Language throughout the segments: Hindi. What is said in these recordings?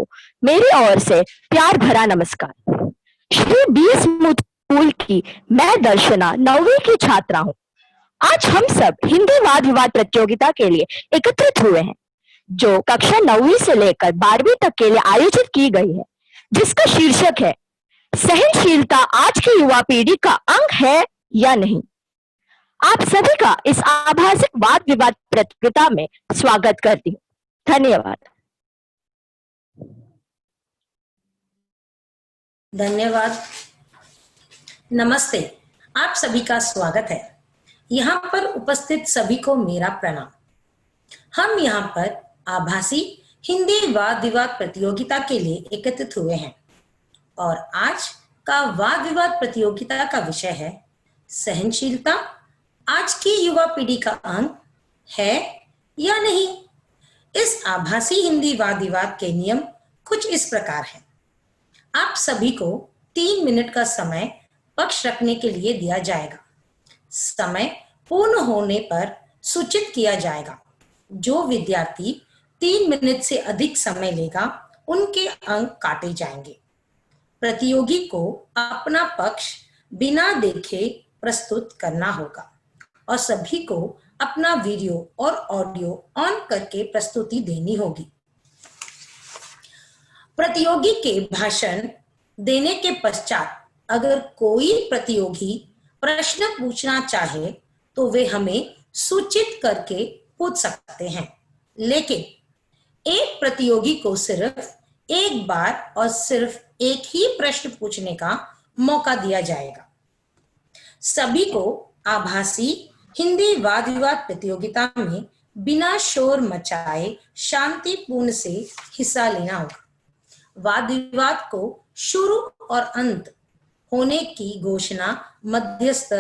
को मेरी ओर से प्यार भरा नमस्कार। श्री बी स्मूथ स्कूल की मैं दर्शना 9वीं की छात्रा हूँ। आज हम सब हिंदी वाद विवाद प्रतियोगिता के लिए एकत्रित हुए हैं, जो कक्षा 9वीं से लेकर 12वीं तक के लिए आयोजित की गई है, जिसका शीर्षक है सहनशीलता आज की युवा पीढ़ी का अंग है या नहीं। आप सभी का इस आभासी वाद विवाद प्रतियोगिता में स्वागत करती हूँ। धन्यवाद। धन्यवाद। नमस्ते, आप सभी का स्वागत है। यहाँ पर उपस्थित सभी को मेरा प्रणाम। हम यहाँ पर आभासी हिंदी वाद विवाद प्रतियोगिता के लिए एकत्रित हुए हैं और आज का वाद विवाद प्रतियोगिता का विषय है सहनशीलता आज की युवा पीढ़ी का अंग है या नहीं। इस आभासी हिंदी वाद विवाद के नियम कुछ इस प्रकार हैं। आप सभी को 3 मिनट का समय पक्ष रखने के लिए दिया जाएगा। समय पूर्ण होने पर सूचित किया जाएगा। जो विद्यार्थी 3 मिनट से अधिक समय लेगा, उनके अंक काटे जाएंगे। प्रतियोगी को अपना पक्ष बिना देखे प्रस्तुत करना होगा और सभी को अपना वीडियो और ऑडियो ऑन करके प्रस्तुति देनी होगी। प्रतियोगी के भाषण देने के पश्चात अगर कोई प्रतियोगी प्रश्न पूछना चाहे तो वे हमें सूचित करके पूछ सकते हैं, लेकिन एक प्रतियोगी को सिर्फ एक बार और सिर्फ एक ही प्रश्न पूछने का मौका दिया जाएगा। सभी को आभासी हिंदी वाद विवाद प्रतियोगिता में बिना शोर मचाए शांतिपूर्ण से हिस्सा लेना होगा। वाद विवाद को शुरू और अंत होने की घोषणा मध्यस्थ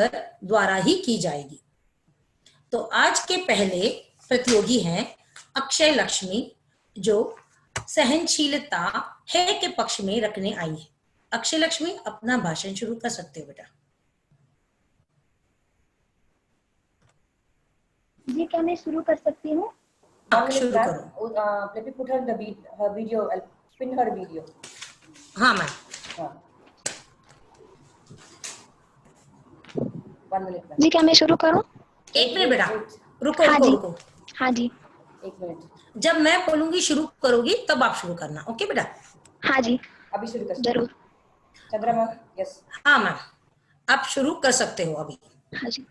द्वारा ही की जाएगी। तो आज के पहले प्रतियोगी हैं अक्षय लक्ष्मी, जो सहनशीलता है के पक्ष में रखने आई है। अक्षय लक्ष्मी, अपना भाषण शुरू कर सकते हो बेटा। जी, क्या मैं शुरू कर सकती हूँ? शुरू करो। Let me put her the her video. I'll pin her video. हाँ मैम। 1 minute ma'am. जी, क्या मैं शुरू करूँ? 1 मिनट बेटा, रुको हाँ रुको जी। रुको। हाँ जी। 1 मिनट। जब मैं बोलूंगी शुरू करोगी तब आप शुरू करना। ओके बेटा? हाँ जी, अभी शुरू कर जरूर। चंद्रमा, यस। हाँ मैम, आप शुरू कर सकते हो अभी। हाँ जी।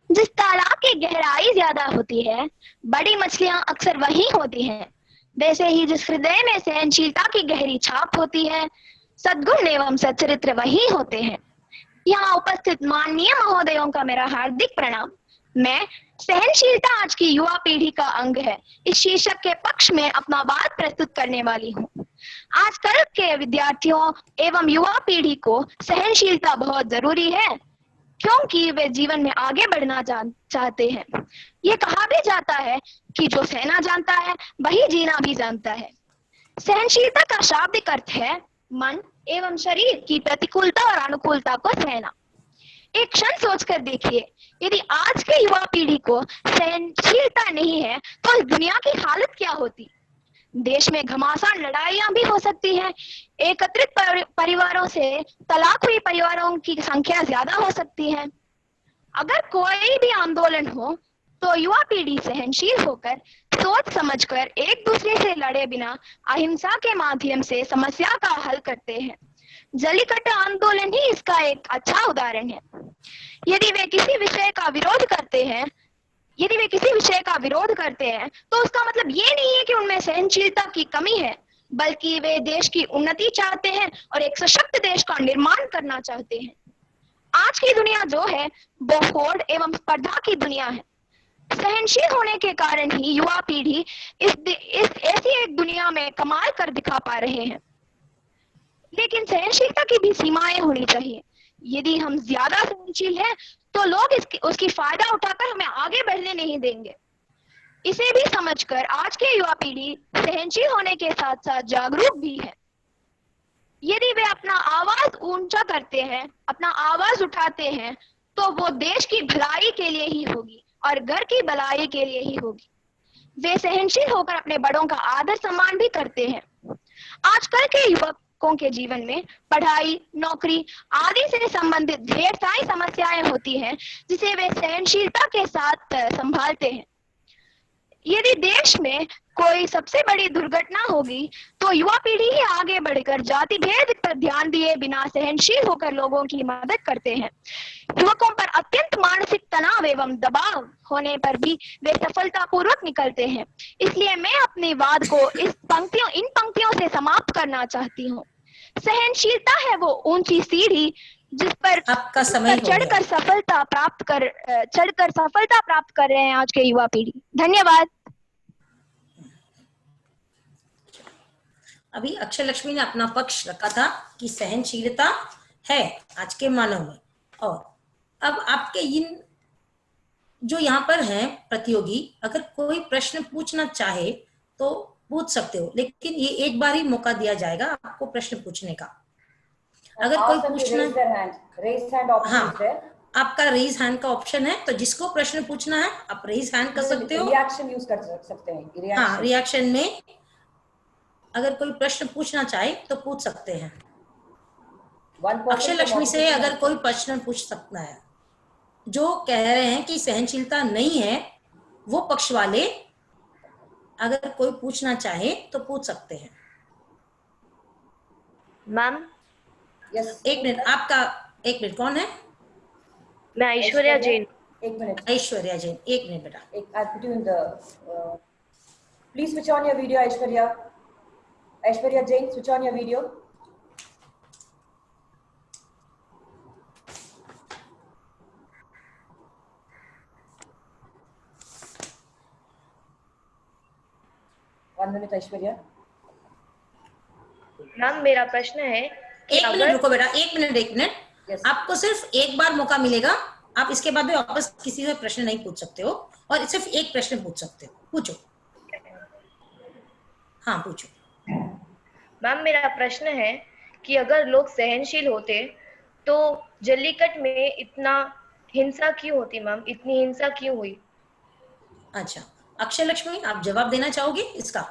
जिस तालाब की गहराई ज्यादा होती है, बड़ी मछलियां अक्सर वहीं होती हैं। वैसे ही जिस हृदय में सहनशीलता की गहरी छाप होती है, सद्गुण एवं सच्चरित्र वहीं होते हैं। यहाँ उपस्थित माननीय महोदयों का मेरा हार्दिक प्रणाम। मैं सहनशीलता आज की युवा पीढ़ी का अंग है इस शीर्षक के पक्ष में अपना बात प्रस्तुत करने वाली हूँ। आजकल के विद्यार्थियों एवं युवा पीढ़ी को सहनशीलता बहुत जरूरी है, क्योंकि वे जीवन में आगे बढ़ना चाहते हैं। ये कहा भी जाता है कि जो सहना जानता है वही जीना भी जानता है। सहनशीलता का शाब्दिक अर्थ है मन एवं शरीर की प्रतिकूलता और अनुकूलता को सहना। एक क्षण सोचकर देखिए, यदि आज के युवा पीढ़ी को सहनशीलता नहीं है तो इस दुनिया की हालत क्या होती। देश में घमासान लड़ाइयां भी हो सकती हैं। एकत्रित परिवारों से तलाक हुई परिवारों की संख्या ज्यादा हो सकती है। अगर कोई भी आंदोलन हो तो युवा पीढ़ी सहनशील होकर सोच समझकर एक दूसरे से लड़े बिना अहिंसा के माध्यम से समस्या का हल करते हैं। जलीकट्ट आंदोलन ही इसका एक अच्छा उदाहरण है। यदि वे किसी विषय का विरोध करते हैं तो उसका मतलब ये नहीं है कि उनमें सहनशीलता की कमी है, बल्कि वे देश की उन्नति चाहते हैं और एक सशक्त देश का निर्माण करना चाहते हैं। आज की दुनिया जो है वो होड़ एवं स्पर्धा की दुनिया है। सहनशील होने के कारण ही युवा पीढ़ी इस ऐसी एक दुनिया में कमाल कर दिखा पा रहे हैं। लेकिन सहनशीलता की भी सीमाएं होनी चाहिए। यदि हम ज्यादा सहनशील हैं तो लोग उसकी फायदा उठाकर हमें आगे बढ़ने नहीं देंगे। इसे भी समझकर आज के युवा पीढ़ी सहनशील होने के साथ साथ जागरूक भी है। यदि वे अपना आवाज ऊंचा करते हैं, अपना आवाज उठाते हैं, तो वो देश की भलाई के लिए ही होगी और घर की भलाई के लिए ही होगी। वे सहनशील होकर अपने बड़ों का आदर सम्मान भी करते हैं। आजकल के युवकों के जीवन में पढ़ाई, नौकरी आदि से संबंधित ढेर सारी समस्याएं होती हैं जिसे वे सहनशीलता के साथ संभालते हैं। यदि देश में कोई सबसे बड़ी दुर्घटना होगी तो युवा पीढ़ी ही आगे बढ़कर जाति भेद पर ध्यान दिए बिना सहनशील होकर लोगों की मदद करते हैं। युवकों पर अत्यंत मानसिक तनाव एवं दबाव होने पर भी वे सफलतापूर्वक निकलते हैं। इसलिए मैं अपने वाद को इन पंक्तियों से समाप्त करना चाहती हूँ। सहनशीलता है वो ऊंची सीढ़ी जिस पर आपका समय हो गया। चढ़कर सफलता प्राप्त कर रहे हैं आज के युवा पीढ़ी। धन्यवाद। अभी अक्षय लक्ष्मी ने अपना पक्ष रखा था कि सहनशीलता है आज के मानव में, और अब आपके इन जो यहाँ पर हैं प्रतियोगी, अगर कोई प्रश्न पूछना चाहे तो पूछ सकते हो, लेकिन ये एक बार ही मौका दिया जाएगा आपको प्रश्न पूछने का। अगर कोई पूछना, हाँ, आपका रेज हैंड का ऑप्शन है, तो जिसको प्रश्न पूछना है आप रेज हैंड कर सकते हो। रिएक्शन यूज कर सकते हैं। हाँ, रिएक्शन में अगर कोई प्रश्न पूछना चाहे तो पूछ सकते हैं। अक्षय लक्ष्मी से अगर कोई प्रश्न पूछ सकता है, जो कह रहे हैं कि सहनशीलता नहीं है वो पक्ष वाले, अगर कोई पूछना चाहे तो पूछ सकते हैं। मैम यस, एक मिनट, आपका एक मिनट, कौन है? मैं ऐश्वर्या जैन। एक मिनट, ऐश्वर्या जैन, एक मिनट बेटा। I'll put you in the please switch on your video, Aishwarya Jain, switch on your video. One minute, Aishwarya. Ma'am मेरा प्रश्न है कि एक मिनट रुको बेटा, एक मिनट। Yes. आपको सिर्फ एक बार मौका मिलेगा, आप इसके बाद में वापस किसी से प्रश्न नहीं पूछ सकते हो, और सिर्फ एक प्रश्न पूछ सकते हो। पूछो। हाँ पूछो। मैम मेरा प्रश्न है कि अगर लोग सहनशील होते तो जल्लीकट्ट में इतना हिंसा क्यों होती मैम? इतनी हिंसा क्यों हुई? अच्छा, अक्षय लक्ष्मी आप जवाब देना चाहोगे इसका?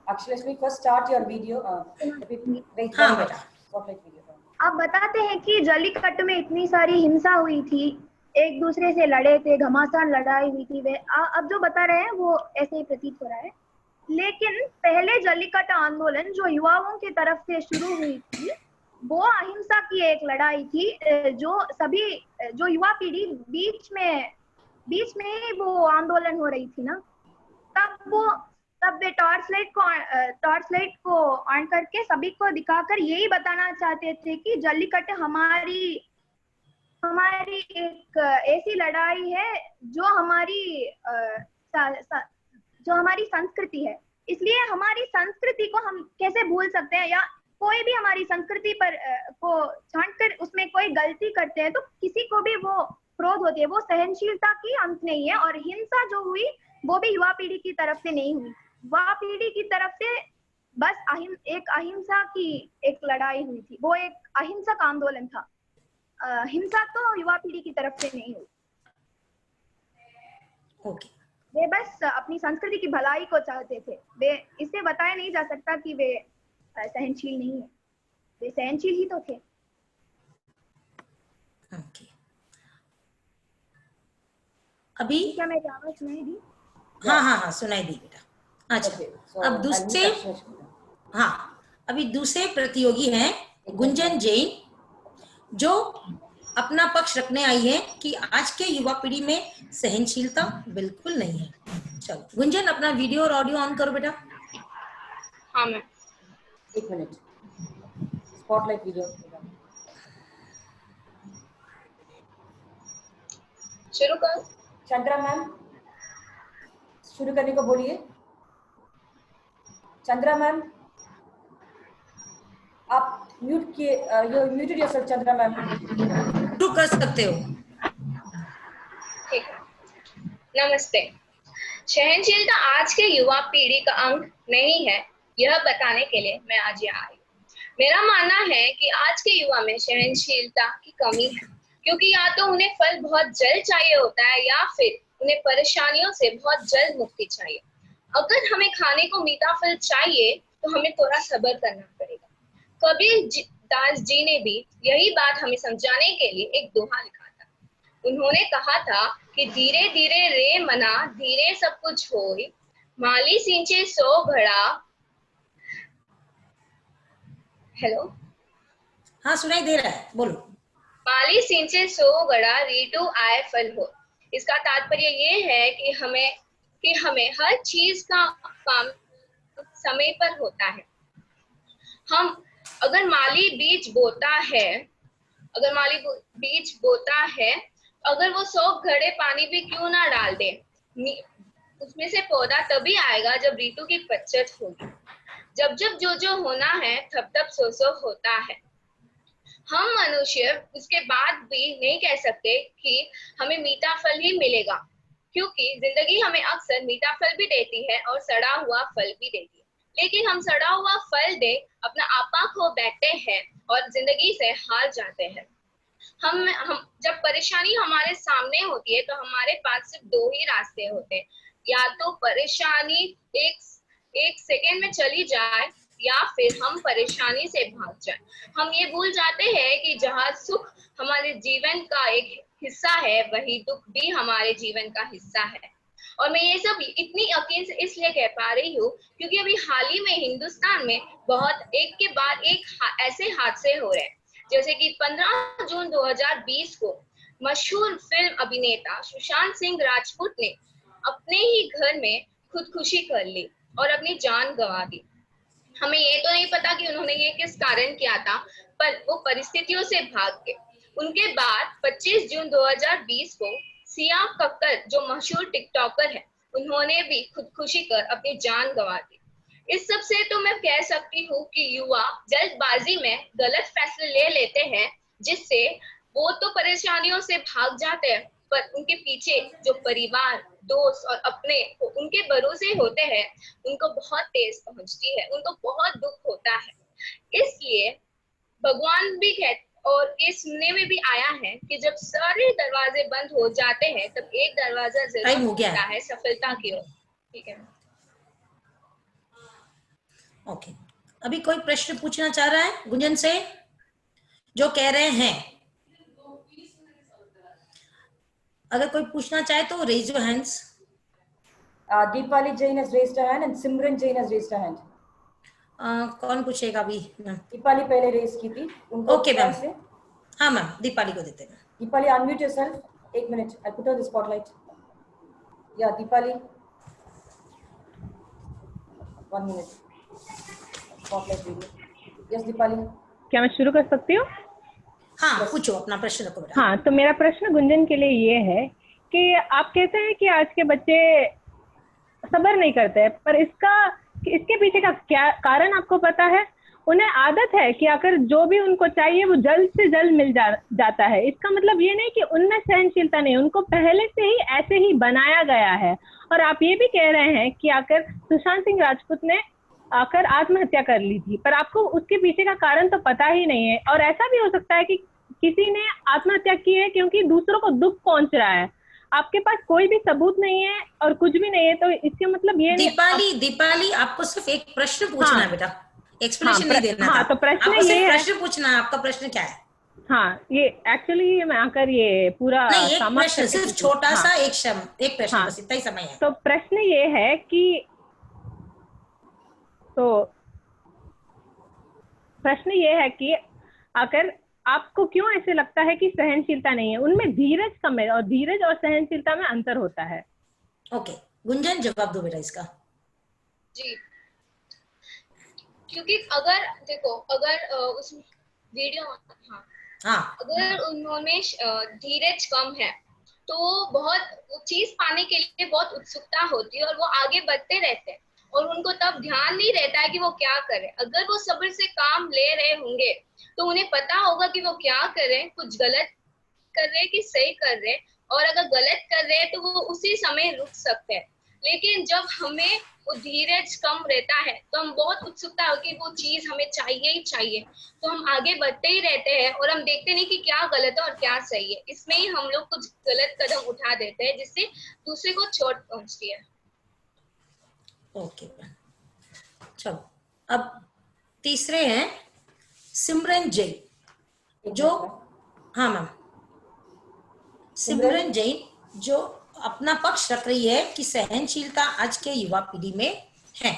Akshay Lakshmi, first start your video. हाँ बेटा। आप बताते हैं कि जल्लीकट्टू में इतनी सारी हिंसा हुई थी, एक दूसरे से लड़े थे, घमासान लड़ाई हुई थी। वे अब जो बता रहे हैं वो ऐसे ही प्रतीत हो रहा है, लेकिन पहले जल्लीकट्टू आंदोलन जो युवाओं की तरफ से शुरू हुई थी वो अहिंसा की एक लड़ाई थी, जो युवा पीढ़ी बीच में ही वो आंदोलन हो रही थी ना, तब वे टॉर्च लाइट को ऑन करके सभी को दिखाकर यही बताना चाहते थे कि जल्लीकट्टू हमारी एक ऐसी लड़ाई है जो हमारी संस्कृति है। इसलिए हमारी संस्कृति को हम कैसे भूल सकते हैं, या कोई भी हमारी संस्कृति पर को छांटकर उसमें कोई गलती करते हैं तो किसी को भी वो क्रोध होती है। वो सहनशीलता की अंत नहीं है, और हिंसा जो हुई वो भी युवा पीढ़ी की तरफ से नहीं हुई, युवा पीढ़ी की तरफ से बस एक अहिंसा की एक लड़ाई हुई थी, वो एक अहिंसक आंदोलन था। हिंसा तो युवा पीढ़ी की तरफ से नहीं हुई। ओके। वे बस अपनी संस्कृति की भलाई को चाहते थे। वे इससे बताया नहीं जा सकता कि वे सहनशील नहीं है, वे सहनशील ही तो थे। ओके। अभी क्या मेरी आवाज सुनाई दी? हाँ सुनाई दी बेटा। अच्छा, अब दूसरे, हाँ अभी दूसरे प्रतियोगी हैं गुंजन जैन, जो अपना पक्ष रखने आई है कि आज के युवा पीढ़ी में सहनशीलता बिल्कुल नहीं है। चलो गुंजन, अपना वीडियो और ऑडियो ऑन करो बेटा। हाँ मैम। एक मिनट, स्पॉटलाइट वीडियो शुरू कर। चंद्रा मैम, शुरू करने को बोलिए। चंद्रा मैम, आप म्यूट किए, you muted yourself Chandra ma'am. शुरू कर सकते हो। ठीक है। नमस्ते। सहनशीलता आज के युवा पीढ़ी का अंग नहीं है, यह बताने के लिए मैं आज यहाँ आई। मेरा मानना है कि आज के युवा में सहनशीलता की कमी है, क्योंकि या तो उन्हें फल बहुत जल्द चाहिए होता है या फिर उन्हें परेशानियों से बहुत जल्द मुक्ति चाहिए। अगर हमें खाने को मीठा फल चाहिए तो हमें थोड़ा सब्र करना पड़ेगा। कबीर दास जी ने भी यही बात हमें समझाने के लिए एक दोहा लिखा था। उन्होंने कहा था कि धीरे धीरे रे मना, धीरे सब कुछ होई, माली सिंचे 100 घड़ा। हेलो, हाँ सुनाई दे रहा है, बोलो। माली सिंचे 100 घड़ा, रीतु आए फल हो। इसका तात्पर्य ये है कि हमें हर चीज का काम समय पर होता है। हम अगर माली बीज बोता है, अगर वो 100 घड़े पानी भी क्यों ना डाल दे, उसमें से पौधा तभी आएगा जब ऋतु की बचत होगी। जब जब जो होना है तब तब सो होता है। हम मनुष्य उसके बाद भी नहीं कह सकते कि हमें मीठा फल ही मिलेगा, क्योंकि जिंदगी हमें अक्सर मीठा फल भी देती है और सड़ा हुआ फल भी देती है। लेकिन हम सड़ा हुआ फल दे अपना आपा खो बैठते हैं और जिंदगी से हार जाते हैं। हम जब परेशानी हमारे सामने होती है तो हमारे पास सिर्फ 2 ही रास्ते होते हैं, या तो परेशानी एक सेकेंड में चली जाए या फिर हम परेशानी से भाग जाए। हम ये भूल जाते हैं कि जहाँ सुख हमारे जीवन का एक हिस्सा है, वही दुख भी हमारे जीवन का हिस्सा है। और मैं ये सब इतनी यकीन से इसलिए कह पा रही हूँ क्योंकि अभी हाल ही में हिंदुस्तान में बहुत एक के बाद एक ऐसे हादसे हो रहे हैं। जैसे कि 15 जून 2020 को मशहूर फिल्म अभिनेता सुशांत सिंह राजपूत ने अपने ही घर में खुदकुशी कर ली और अपनी जान गंवा दी। हमें ये तो नहीं पता कि उन्होंने ये किस कारण किया था, पर वो परिस्थितियों से भाग गए। उनके बाद 25 जून 2020 को सिया कक्कर जो मशहूर टिकटॉकर है, उन्होंने भी खुदकुशी कर अपनी जान गंवा दी। इस सब से तो मैं कह सकती हूँ कि युवा जल्दबाजी में गलत फैसले ले लेते हैं, जिससे वो तो परेशानियों से भाग जाते हैं, पर उनके पीछे जो परिवार, दोस्त और अपने उनके भरोसे होते हैं, उनको बहुत ठेस पहुंचती है, उनको बहुत दुख होता है। इसलिए भगवान भी कहते, और ये सुनने में भी आया है कि जब सारे दरवाजे बंद हो जाते हैं तब एक दरवाजा जरूर खुलता है सफलता की ओर। ठीक है, ओके, अभी कोई प्रश्न पूछना चाह रहा है गुंजन से, जो कह रहे हैं? अगर कोई पूछना चाहे तो raise your hands. Deepali Jain has raised her hand and Simran Jain has raised her hand. कौन पूछेगा अभी? दीपाली पहले रेज की थी उनको। ओके मैम, हाँ मैम, दीपाली को देते हैं। Deepali unmute yourself. 1 minute, I'll put her on the spotlight. Yeah, Deepali. 1 minute. Spotlight video. Yes, Deepali. क्या मैं शुरू कर सकती हूँ? हाँ, पूछो अपना प्रश्न रखो बेटा। हाँ, तो मेरा प्रश्न गुंजन के लिए ये है कि आप कहते हैं कि आज के बच्चे सब्र नहीं करते हैं, पर इसके पीछे का क्या कारण आपको पता है? उन्हें आदत है कि आकर जो भी उनको चाहिए वो जल्द से जल्द मिल जाता है। इसका मतलब ये नहीं कि उनमें सहनशीलता नहीं, उनको पहले से ही ऐसे ही बनाया गया है। और आप ये भी कह रहे हैं कि आकर सुशांत सिंह राजपूत ने आकर आत्महत्या कर ली थी, पर आपको उसके पीछे का कारण तो पता ही नहीं है। और ऐसा भी हो सकता है कि किसी ने आत्महत्या की है क्योंकि दूसरों को दुख पहुंच रहा है। आपके पास कोई भी सबूत नहीं है और कुछ भी नहीं है, तो इसके मतलब ये दीपाली आपको सिर्फ एक प्रश्न पूछना है बेटा, एक्सप्लेनेशन नहीं देना। हाँ, तो प्रश्न ये है, प्रश्न पूछना है, आपका प्रश्न क्या है? हाँ, ये एक्चुअली मैं आकर ये पूरा नहीं, एक प्रश्न सिर्फ छोटा सा, एक प्रश्न बस, इतना ही समय है। तो प्रश्न ये है कि आकर आपको क्यों ऐसे लगता है कि सहनशीलता नहीं है? उनमें धीरज कम है और धीरज और सहनशीलता में अंतर होता है। ओके, गुंजन जवाब दो बेटा इसका। जी, क्योंकि अगर देखो, अगर उस वीडियो अगर उन्होंने धीरज कम है तो बहुत चीज पाने के लिए बहुत उत्सुकता होती है और वो आगे बढ़ते रहते हैं और उनको तब ध्यान नहीं रहता है कि वो क्या करें। अगर वो सब्र से काम ले रहे होंगे तो उन्हें पता होगा कि वो क्या करें, कुछ गलत कर रहे कि सही कर रहे, और अगर गलत कर रहे हैं तो वो उसी समय रुक सकते हैं। लेकिन जब हमें वो धीरज कम रहता है तो हम बहुत उत्सुकता हो कि वो चीज हमें चाहिए ही चाहिए, तो हम आगे बढ़ते ही रहते हैं और हम देखते नहीं कि क्या गलत है और क्या सही है। इसमें ही हम लोग कुछ गलत कदम उठा देते हैं जिससे दूसरे को चोट पहुंचती है। ओके, चलो अब तीसरे हैं सिमरन जैन, जो, हाँ मैम, सिमरन जैन जो अपना पक्ष रख रही है कि सहनशीलता आज के युवा पीढ़ी में है।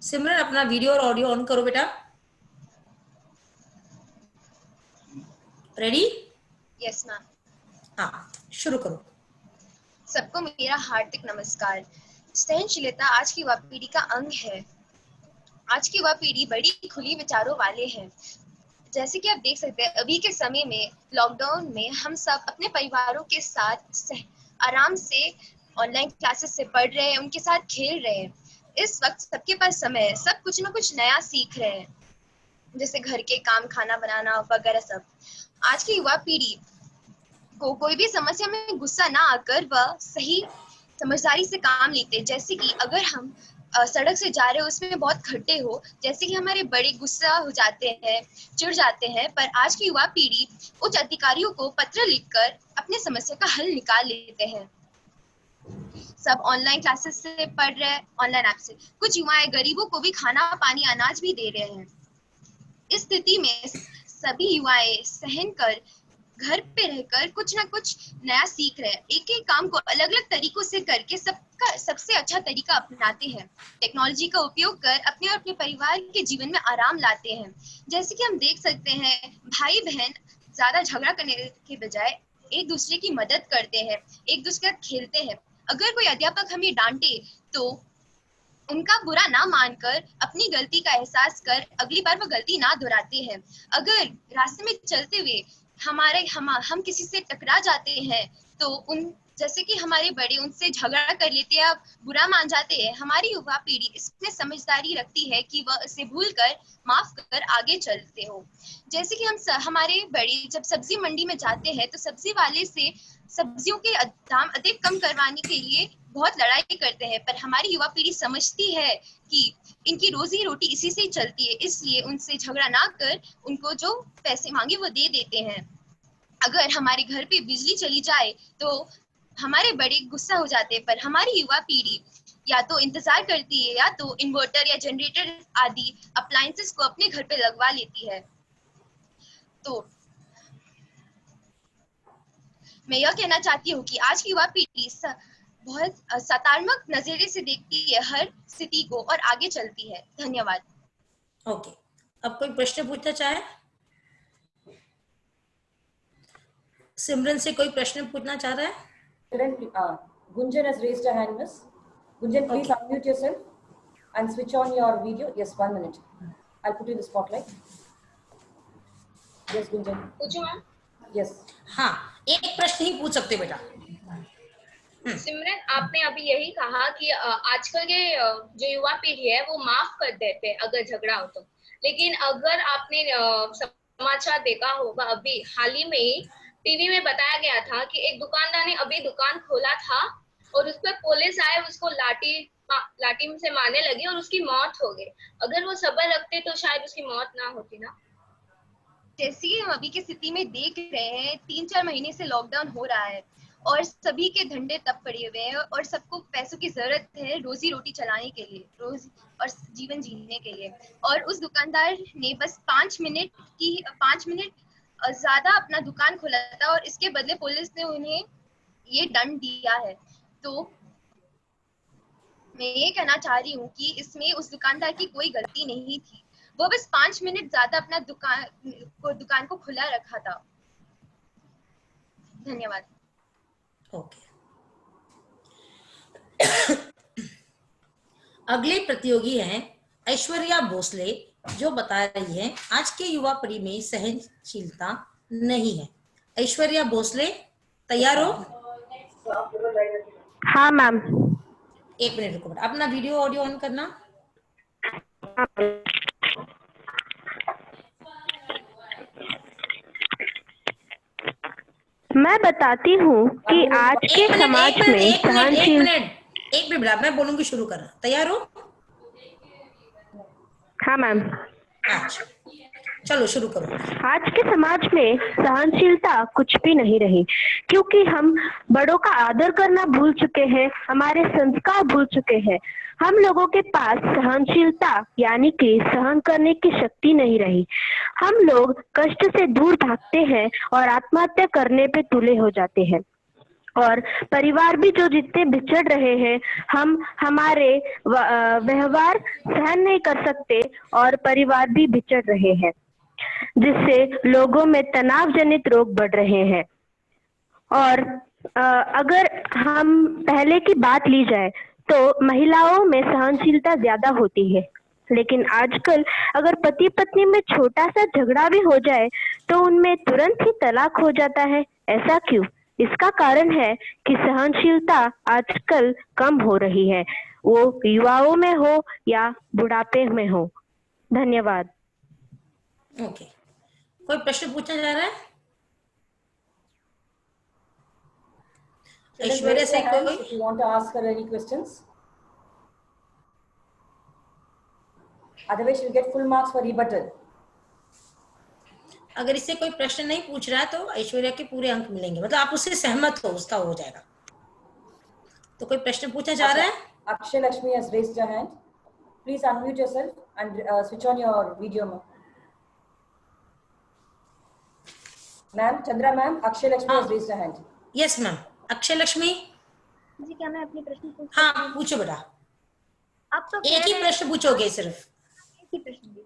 सिमरन अपना वीडियो और ऑडियो ऑन करो बेटा। रेडी? Yes ma'am. हाँ, शुरू करो। सबको मेरा हार्दिक नमस्कार। सहनशीलता आज की युवा पीढ़ी का अंग है। आज की युवा पीढ़ी बड़ी खुली विचारों वाले हैं। जैसे कि आप देख सकते हैं, अभी के समय में लॉकडाउन में हम सब अपने परिवारों के साथ आराम से ऑनलाइन क्लासेस से पढ़ रहे हैं, उनके साथ खेल रहे हैं। इस वक्त सबके पास समय है, सब कुछ ना कुछ नया सीख रहे हैं, जैसे घर के काम, खाना बनाना वगैरह सब। आज की युवा पीढ़ी को कोई भी समस्या में गुस्सा ना आकर वह सही समझदारी से काम लेते हैं। जैसे कि अगर हम सड़क से जा रहे हो, उसमें बहुत खड्डे हो, जैसे कि हमारे बड़े गुस्सा हो जाते हैं, चिढ़ जाते हैं, पर आज की युवा पीढ़ी उच्च अधिकारियों को पत्र लिखकर अपने समस्या का हल निकाल लेते हैं। सब ऑनलाइन क्लासेस से पढ़ रहे हैं, ऑनलाइन ऐप से। कुछ युवाएं गरीबों को भी खाना, पानी, अनाज भी दे रहे हैं। इस स्थिति में सभी युवाएं सहन कर घर पे रहकर कुछ ना कुछ नया सीख रहे हैं। एक एक काम को अलग अलग तरीकों से करके सबका सबसे अच्छा तरीका अपनाते हैं। टेक्नोलॉजी का उपयोग कर अपने और अपने परिवार के जीवन में आराम लाते हैं। जैसे कि हम देख सकते हैं, भाई बहन ज्यादा झगड़ा करने के बजाय एक दूसरे की मदद करते हैं, एक दूसरे के साथ खेलते हैं। अगर कोई अध्यापक हमें डांटे तो उनका बुरा ना मानकर अपनी गलती का एहसास कर अगली बार वो गलती ना दोहराते हैं। अगर रास्ते में चलते हुए हम किसी से टकरा जाते हैं तो जैसे कि हमारे बड़े उनसे झगड़ा कर लेते हैं, बुरा मान जाते हैं। हमारी युवा पीढ़ी इसमें समझदारी रखती है कि वह इसे भूल कर, माफ कर आगे चलते हो। जैसे कि हमारे बड़े जब सब्जी मंडी में जाते हैं तो सब्जी वाले से सब्जियों के दाम अधिक कम करवाने के लिए बहुत लड़ाई करते हैं, पर हमारी युवा पीढ़ी समझती है कि इनकी रोजी रोटी इसी से चलती है, इसलिए उनसे झगड़ा ना कर उनको जो पैसे मांगे वो दे देते हैं। अगर हमारे घर पे बिजली चली जाए तो हमारे बड़े गुस्सा हो जाते हैं, पर हमारी युवा पीढ़ी या तो इंतजार करती है या तो इन्वर्टर या जनरेटर आदि अप्लायंसेस को अपने घर पे लगवा लेती है। तो मैं यह कहना चाहती हूँ कि आज की युवा पीढ़ी बहुत सकारात्मक नजरिए से देखती है हर स्थिति को और आगे चलती है। धन्यवाद। ओके, अब कोई प्रश्न पूछना चाहे? सिमरन से कोई प्रश्न पूछना चाह रहा है? Gunjan has raised her hand, miss. Gunjan, please unmute yourself and switch on your video. Yes, 1 minute. I'll put you in the spotlight. Yes, Gunjan. पूछूं मैम? Yes. हाँ, एक प्रश्न ही पूछ सकते बेटा। सिमरन, आपने अभी यही कहा कि आजकल के जो युवा पीढ़ी है वो माफ कर देते हैं अगर झगड़ा हो तो, लेकिन अगर आपने समाचार देखा होगा, अभी हाल ही में टीवी में बताया गया था कि एक दुकानदार ने अभी दुकान खोला था और उस पर पुलिस आए, उसको लाठी से मारने लगी और उसकी मौत हो गई। अगर वो सब्र रखते तो शायद उसकी मौत ना होती ना। जैसे कि हम अभी की स्थिति में देख रहे हैं, 3-4 महीने से लॉकडाउन हो रहा है और सभी के धंधे तब पड़े हुए हैं और सबको पैसों की जरूरत है रोजी रोटी चलाने के लिए, रोज और जीवन जीने के लिए। और उस दुकानदार ने बस 5 मिनट ज्यादा अपना दुकान खोला था और इसके बदले पुलिस ने उन्हें ये दंड दिया है। तो मैं ये कहना चाह रही हूँ कि इसमें उस दुकानदार की कोई गलती नहीं थी, वो बस 5 मिनट ज्यादा अपना दुकान को खुला रखा था। धन्यवाद। ओके। अगले प्रतियोगी हैं ऐश्वर्या भोसले, जो बता रही है आज के युवा पीढ़ी में सहनशीलता नहीं है। ऐश्वर्या भोसले, तैयार हो? हाँ मैम। 1 मिनट रुको, अपना वीडियो ऑडियो ऑन करना। मैं बताती हूँ कि आज के समाज में सहनशील। एक मिनट, मैं बोलूंगी, शुरू करना। तैयार हो? हाँ मैम। अच्छा, चलो शुरू करो। आज के समाज में सहनशीलता कुछ भी नहीं रही, क्योंकि हम बड़ों का आदर करना भूल चुके हैं, हमारे संस्कार भूल चुके हैं। हम लोगों के पास सहनशीलता यानी कि सहन करने की शक्ति नहीं रही। हम लोग कष्ट से दूर भागते हैं और आत्महत्या करने पे तुले हो जाते हैं। और परिवार भी जो जितने बिछड़ रहे हैं, हम हमारे व्यवहार सहन नहीं कर सकते और परिवार भी बिछड़ रहे हैं, जिससे लोगों में तनाव जनित रोग बढ़ रहे हैं। और अगर हम पहले की बात ली जाए तो महिलाओं में सहनशीलता ज्यादा होती है, लेकिन आजकल अगर पति पत्नी में छोटा सा झगड़ा भी हो जाए तो उनमें तुरंत ही तलाक हो जाता है। ऐसा क्यों? इसका कारण है कि सहनशीलता आजकल कम हो रही है, वो युवाओं में हो या बुढ़ापे में हो। धन्यवाद। ओके, कोई प्रश्न पूछना चाह रहा है? Children, ऐश्वर्या raise से your hands कोई? if you want to ask her any questions. Otherwise, you'll get full marks for rebuttal. अगर इससे कोई प्रश्न नहीं पूछ रहा है तो ऐश्वर्या के पूरे अंक मिलेंगे, मतलब आप उससे सहमत हो, उसका हो जाएगा। तो कोई प्रश्न पूछना चाह रहा है? Akshay Lakshmi has raised her hand. Please unmute yourself and switch on your video. Ma'am, Chandra ma'am, Akshay Lakshmi has raised her hand. Yes ma'am. Akshay Lakshmi, जी क्या मैं अपनी प्रश्न पूछ हाँ सकती हूँ? पूछो बेटा। आप तो एक ही प्रश्न पूछोगे सिर्फ? एक ही प्रश्न भी।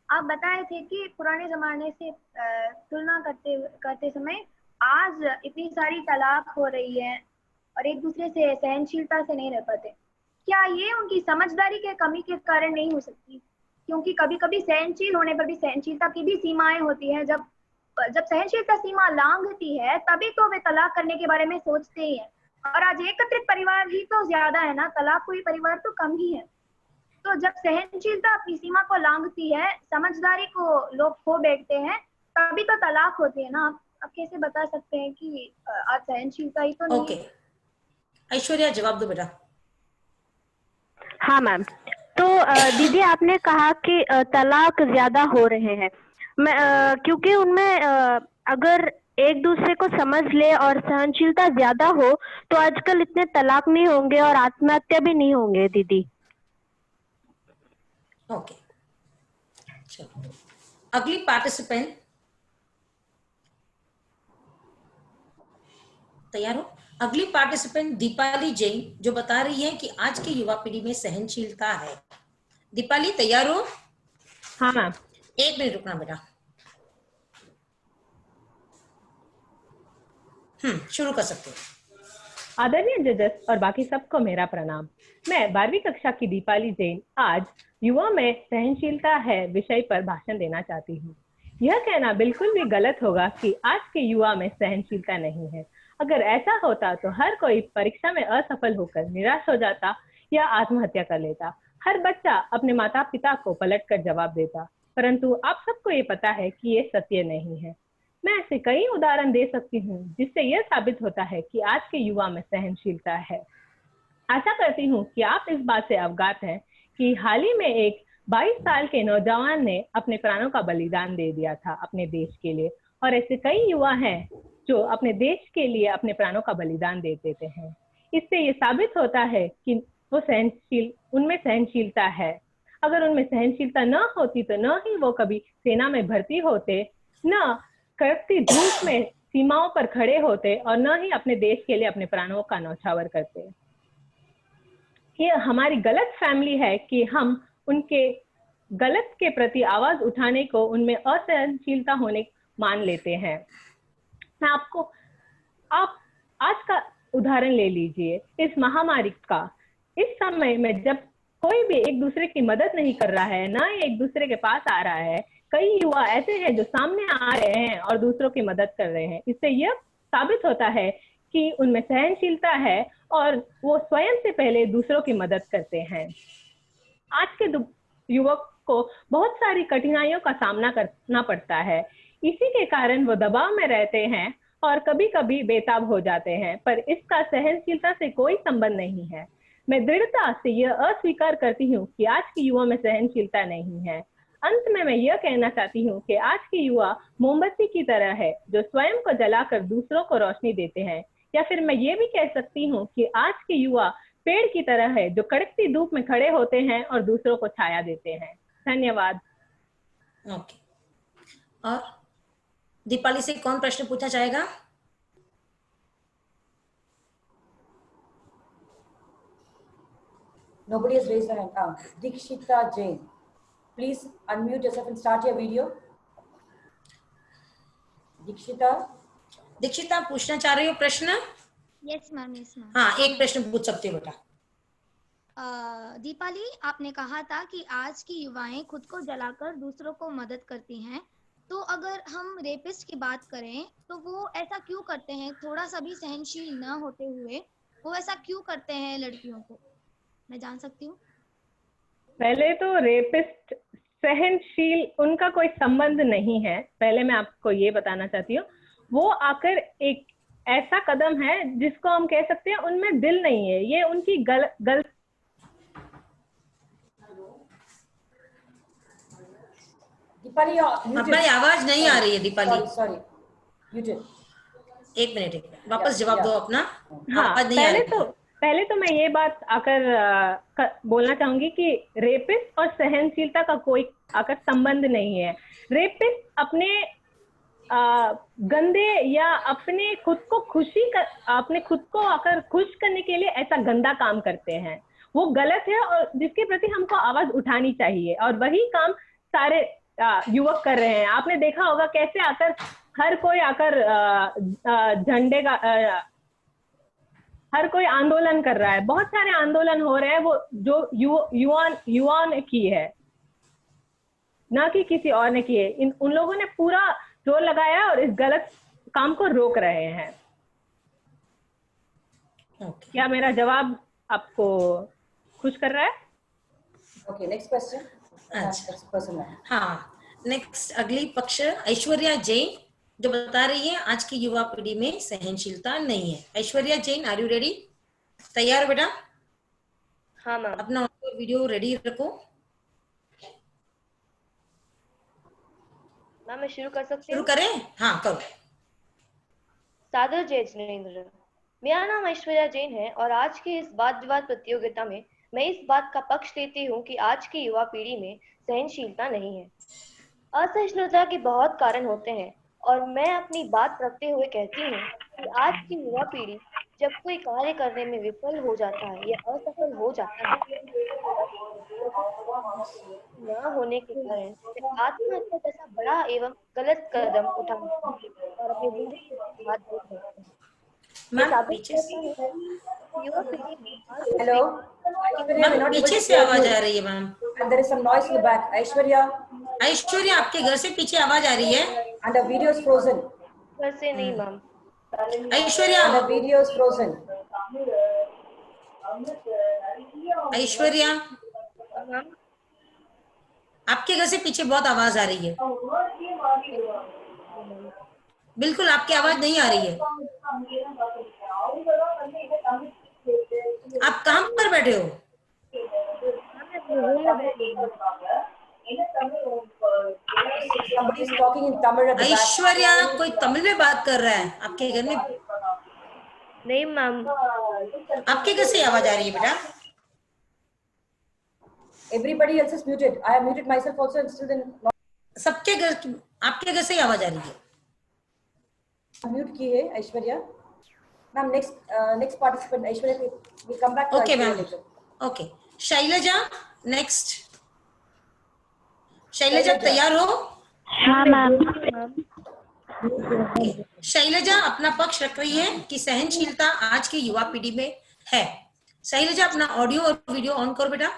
आप बताए थे कि पुराने जमाने से तुलना करते समय आज इतनी सारी तलाक हो रही है और एक दूसरे से सहनशीलता से नहीं रह पाते। क्या ये उनकी समझदारी के कमी के कारण नहीं हो सकती? क्योंकि कभी कभी सहनशील होने पर भी सहनशीलता की भी सीमाएं होती हैं। जब सहनशीलता सीमा लांघती है तभी तो वे तलाक करने के बारे में सोचते ही हैं। और आज एकत्रित परिवार ही तो ज्यादा है ना, तलाक हुई परिवार तो कम ही है। तो जब सहनशीलता अपनी सीमा को लांघती है, समझदारी को लोग खो बैठते हैं, तभी तो तलाक होती है ना। आप कैसे बता सकते हैं कि आज सहनशीलता ही तो नहीं? ओके, ऐश्वर्या जवाब दो बेटा। हाँ मैम, तो दीदी आपने कहा कि तलाक ज्यादा हो रहे हैं। क्योंकि उनमें अगर एक दूसरे को समझ ले और सहनशीलता ज्यादा हो तो आजकल इतने तलाक नहीं होंगे और आत्महत्या भी नहीं होंगे दीदी। ओके, चलो अगली पार्टिसिपेंट तैयार हो? अगली पार्टिसिपेंट दीपाली जैन, जो बता रही है कि आज की युवा पीढ़ी में सहनशीलता है। दीपाली तैयार हो? हाँ मैम। एक मिनट रुकना बेटा। शुरू कर सकते हो। आदरणीय जजेस और बाकी सबको मेरा प्रणाम। मैं 12वीं कक्षा की दीपाली जैन आज युवा में सहनशीलता है विषय पर भाषण देना चाहती हूँ। यह कहना बिल्कुल भी गलत होगा कि आज के युवा में सहनशीलता नहीं है। अगर ऐसा होता तो हर कोई परीक्षा में असफल होकर निराश हो जाता या आत्महत्या कर लेता। हर बच्चा अपने माता पिता को पलटकर जवाब देता, परंतु आप सबको ये पता है कि ये सत्य नहीं है। मैं ऐसे कई उदाहरण दे सकती हूँ जिससे यह साबित होता है कि आज के युवा में सहनशीलता है। आशा करती हूँ कि आप इस बात से अवगत हैं कि हाल ही में एक 22 साल के नौजवान ने अपने प्राणों का बलिदान दे दिया था अपने देश के लिए, और ऐसे कई युवा हैं जो अपने देश के लिए अपने प्राणों का बलिदान दे देते हैं। इससे ये साबित होता है कि वो उनमें सहनशीलता है। अगर उनमें सहनशीलता न होती तो न ही वो कभी सेना में भर्ती होते, न कड़कती धूप में सीमाओं पर खड़े होते, और न ही अपने देश के लिए अपने प्राणों का न्यौछावर करते। ये हमारी गलत फैमिली है कि हम उनके गलत के प्रति आवाज उठाने को उनमें असहनशीलता होने मान लेते हैं। मैं आपको आप आज का उदाहरण ले लीजिए, इस महामारी का। इस समय में जब कोई भी एक दूसरे की मदद नहीं कर रहा है, ना ही एक दूसरे के पास आ रहा है, कई युवा ऐसे हैं जो सामने आ रहे हैं और दूसरों की मदद कर रहे हैं। इससे यह साबित होता है कि उनमें सहनशीलता है और वो स्वयं से पहले दूसरों की मदद करते हैं। आज के युवक को बहुत सारी कठिनाइयों का सामना करना पड़ता है। इसी के कारण वो दबाव में रहते हैं और कभी कभी बेताब हो जाते हैं, पर इसका सहनशीलता से कोई संबंध नहीं है। मैं दृढ़ता से यह अस्वीकार करती हूँ कि आज के युवा में सहनशीलता नहीं है। अंत में मैं यह कहना चाहती हूँ कि आज के युवा मोमबत्ती की तरह है जो स्वयं को जलाकर दूसरों को रोशनी देते हैं। या फिर मैं ये भी कह सकती हूँ कि आज के युवा पेड़ की तरह है जो कड़कती धूप में खड़े होते हैं और दूसरों को छाया देते हैं। धन्यवाद। ओके, और दीपाली से कौन प्रश्न पूछना चाहेगा? Nobody has raised their hand. Dikshita Jain, please unmute yourself and start your video. दीक्षिता पूछना चाह रही हो प्रश्न? Yes ma'am, yes ma'am. हाँ, एक प्रश्न पूछ सकते हो बेटा। दीपाली, आपने कहा था कि आज की युवाएं खुद को जलाकर दूसरों को मदद करती हैं, तो अगर हम रेपिस्ट की बात करें तो वो ऐसा क्यों करते हैं? थोड़ा सा भी सहनशील न होते हुए वो ऐसा क्यों करते हैं लड़कियों को, मैं जान सकती हूँ? पहले तो रेपिस्ट सहनशील उनका कोई संबंध नहीं है, पहले मैं आपको ये बताना चाहती हूँ। वो आकर एक ऐसा कदम है जिसको हम कह सकते हैं उनमें दिल नहीं है, ये उनकी गलत। दीपाली, हमारी आवाज नहीं आ रही है दीपाली। सॉरी, एक मिनट, वापस जवाब दो अपना। हाँ, पहले तो मैं ये बात आकर बोलना चाहूंगी कि रेपिस्ट और सहनशीलता का कोई आकर संबंध नहीं है। रेपिस्ट अपने गंदे या अपने खुद को आकर खुश करने के लिए ऐसा गंदा काम करते हैं, वो गलत है और जिसके प्रति हमको आवाज उठानी चाहिए, और वही काम सारे युवक कर रहे हैं। आपने देखा होगा कैसे आकर हर कोई आकर झंडे का हर कोई आंदोलन कर रहा है, बहुत सारे आंदोलन हो रहे हैं, वो जो युवा ने की है, ना कि किसी और ने की है। उन लोगों ने पूरा जोर लगाया और इस गलत काम को रोक रहे हैं। क्या मेरा जवाब आपको खुश कर रहा है? Okay, next question. हाँ, नेक्स्ट अगली पक्ष ऐश्वर्या जैन जो बता रही है आज की युवा पीढ़ी में सहनशीलता नहीं है। Aishwarya Jain, are you ready? तैयार हो बेटा? हाँ मैम। अपना ऑडियो वीडियो रेडी रखो। मैम मैं शुरू कर सकती हूँ? शुरू करें? हाँ करो। सादर जय जिनेंद्र, मेरा नाम ऐश्वर्या जैन है और आज की इस वाद विवाद प्रतियोगिता में मैं इस बात का पक्ष लेती हूँ कि आज की युवा पीढ़ी में सहनशीलता नहीं है। असहिष्णुता के बहुत कारण होते हैं और मैं अपनी बात रखते हुए कहती हूँ कि आज की युवा पीढ़ी जब कोई कार्य करने में विफल हो जाता है या असफल हो जाता है न होने के कारण आत्महत्या जैसा बड़ा एवं गलत कदम उठाते हैं और अपनी जिंदगी को हाथ धो देते हैं। युवा पीढ़ी में हेलो मैम, पीछे से आवाज आ रही है ma'am. There is some noise in the back. Aishwarya, आपके घर से पीछे आवाज आ रही है। And the video is frozen. घर से नहीं ma'am. Aishwarya, And the video is frozen. Aishwarya, आपके घर से पीछे बहुत आवाज आ रही है। बिल्कुल आपकी आवाज नहीं आ रही है। आप कहाँ पर बैठे हो? Somebody is talking in Tamil at the back. Aishwarya, कोई तमिल में बात कर रहा है आपके घर में? नहीं मैम। आपके घर से आवाज आ रही है बेटा? Everybody else is muted. I have muted myself also and still then सबके घर, आपके घर से आवाज आ रही है। म्यूट की है Aishwarya ma'am. Next participant Aishwarya, we come back to okay Aishwarya ma'am, later. Okay. Shailaja next. Shailaja तैयार हो? हाँ मैम। शैलजा अपना पक्ष रख रही है कि सहनशीलता आज की युवा पीढ़ी में है। शैलजा अपना ऑडियो और वीडियो ऑन करो बेटा।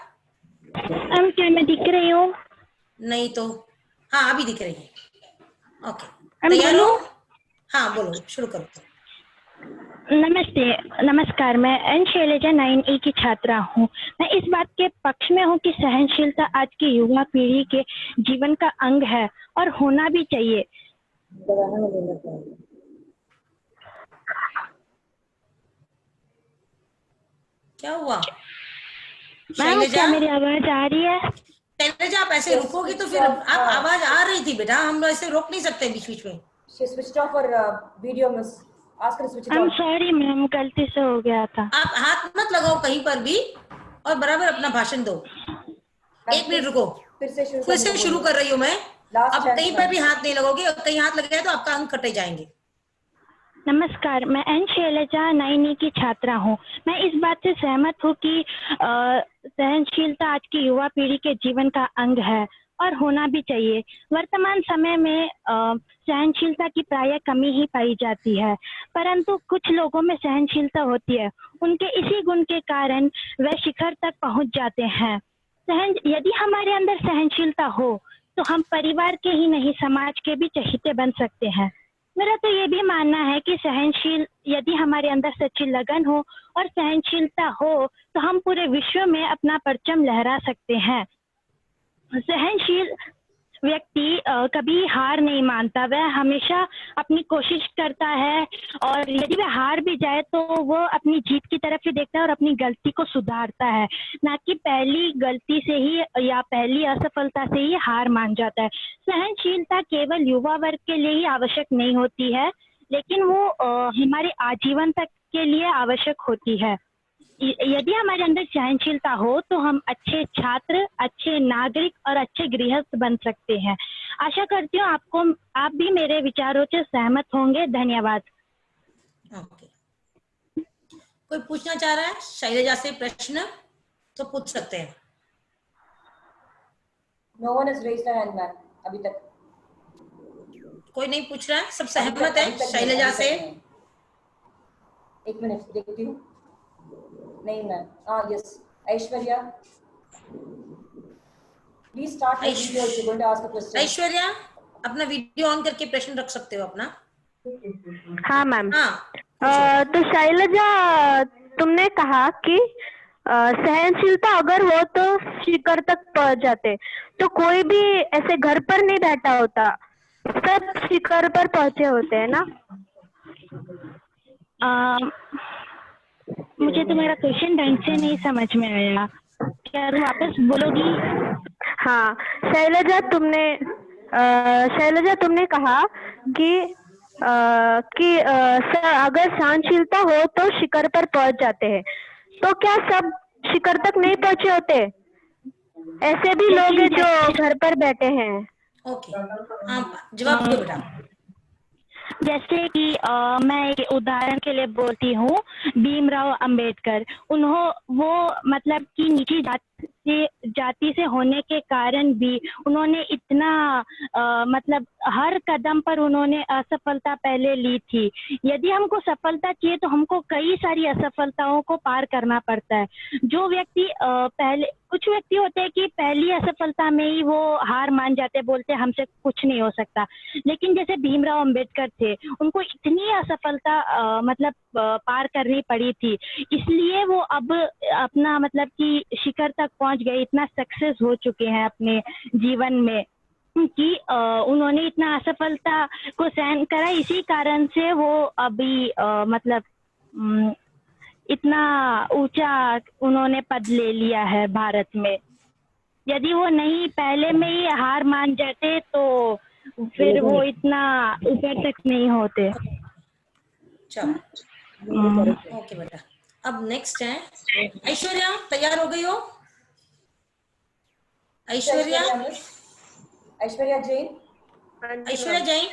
क्या मैं दिख रही हूँ? नहीं तो हाँ, अभी दिख रही है। ओके, तैयार हो? हाँ बोलो, शुरू करो। नमस्ते, नमस्कार। मैं एन शैलजा 9A की छात्रा हूँ। मैं इस बात के पक्ष में हूँ कि सहनशीलता आज की युवा पीढ़ी के जीवन का अंग है और होना भी चाहिए। क्या हुआ? मैम, क्या मेरी आवाज आ रही है? शैलजा, आप ऐसे रुकोगी तो फिर आप आवाज आ रही थी बेटा, हम ऐसे रोक नहीं सकते बीच बीच में। She switched off her video, miss. Ask her to switch it I'm on. sorry ma'am, गलती से हो गया था। आप हाथ मत लगाओ कहीं पर भी और बराबर अपना भाषण दो। एक मिनट रुको, फिर से शुरू कर रही हूँ मैं। Last अब chance, कहीं पर भी हाथ नहीं लगोगे, और कहीं हाथ लग गया तो आपका अंक कटे जाएंगे। नमस्कार, मैं एन शैलजा 9E की छात्रा हूँ। मैं इस बात से सहमत हूँ कि सहनशीलता आज की युवा पीढ़ी के जीवन का अंग है और होना भी चाहिए। वर्तमान समय में सहनशीलता की प्रायः कमी ही पाई जाती है, परंतु कुछ लोगों में सहनशीलता होती है। उनके इसी गुण के कारण वे शिखर तक पहुंच जाते हैं। यदि हमारे अंदर सहनशीलता हो तो हम परिवार के ही नहीं, समाज के भी चहेते बन सकते हैं। मेरा तो ये भी मानना है कि यदि हमारे अंदर सच्ची लगन हो और सहनशीलता हो तो हम पूरे विश्व में अपना परचम लहरा सकते हैं। सहनशील व्यक्ति कभी हार नहीं मानता, वह हमेशा अपनी कोशिश करता है और यदि वह हार भी जाए तो वो अपनी जीत की तरफ ही देखता है और अपनी गलती को सुधारता है, ना कि पहली गलती से ही या पहली असफलता से ही हार मान जाता है। सहनशीलता केवल युवा वर्ग के लिए ही आवश्यक नहीं होती है, लेकिन वो हमारे आजीवन तक के लिए आवश्यक होती है। यदि हमारे अंदर सहनशीलता हो तो हम अच्छे छात्र, अच्छे नागरिक और अच्छे गृहस्थ बन सकते हैं। आशा करती हूँ आप भी मेरे विचारों से सहमत होंगे। धन्यवाद। ओके, कोई पूछना चाह रहा है शैलजा से प्रश्न तो पूछ सकते हैं। No one has raised their hand, ma'am. अभी तक कोई नहीं पूछ रहा है, सब सहमत है शैलजा से। एक मिनट देखती हूँ। नहीं मैम, हाँ yes, Aishwarya please start your video if you going to ask a question. Aishwarya अपना वीडियो ऑन करके प्रश्न रख सकते हो अपना। हाँ मैम। हाँ, तो शैलजा, तुमने कहा कि सहनशीलता अगर हो तो शिखर तक पहुंच जाते, तो कोई भी ऐसे घर पर नहीं बैठा होता, सब शिखर पर पहुंचे होते हैं ना। मुझे तो मेरा क्वेश्चन ढंग से नहीं समझ में आया, क्या तुम वापस बोलोगी? हाँ शैलजा, तुमने कहा कि अगर सहनशीलता हो तो शिखर पर पहुंच जाते हैं, तो क्या सब शिखर तक नहीं पहुंचे होते? ऐसे भी लोग हैं जो घर पर बैठे हैं। ओके, जवाब दो बेटा। जैसे कि मैं एक उदाहरण के लिए बोलती हूँ, भीमराव अंबेडकर, वो मतलब कि नीची जाति से होने के कारण भी उन्होंने इतना मतलब हर कदम पर उन्होंने असफलता पहले ली थी। यदि हमको सफलता चाहिए तो हमको कई सारी असफलताओं को पार करना पड़ता है। जो व्यक्ति कुछ व्यक्ति होते हैं कि पहली असफलता में ही वो हार मान जाते, बोलते हमसे कुछ नहीं हो सकता, लेकिन जैसे भीमराव अंबेडकर थे, उनको इतनी असफलता पार करनी पड़ी थी, इसलिए वो अब अपना मतलब कि शिखर तक पहुंच गए, इतना सक्सेस हो चुके हैं अपने जीवन में कि उन्होंने इतना असफलता को सहन करा। इसी कारण से वो अभी इतना ऊंचा उन्होंने पद ले लिया है भारत में। यदि वो नहीं पहले में ही हार मान जाते तो फिर वो इतना ऊपर तक नहीं होते। चलो ओके बेटा, अब नेक्स्ट है ऐश्वर्या। तैयार हो गई हो ऐश्वर्या? ऐश्वर्या जैन। ऐश्वर्या जैन,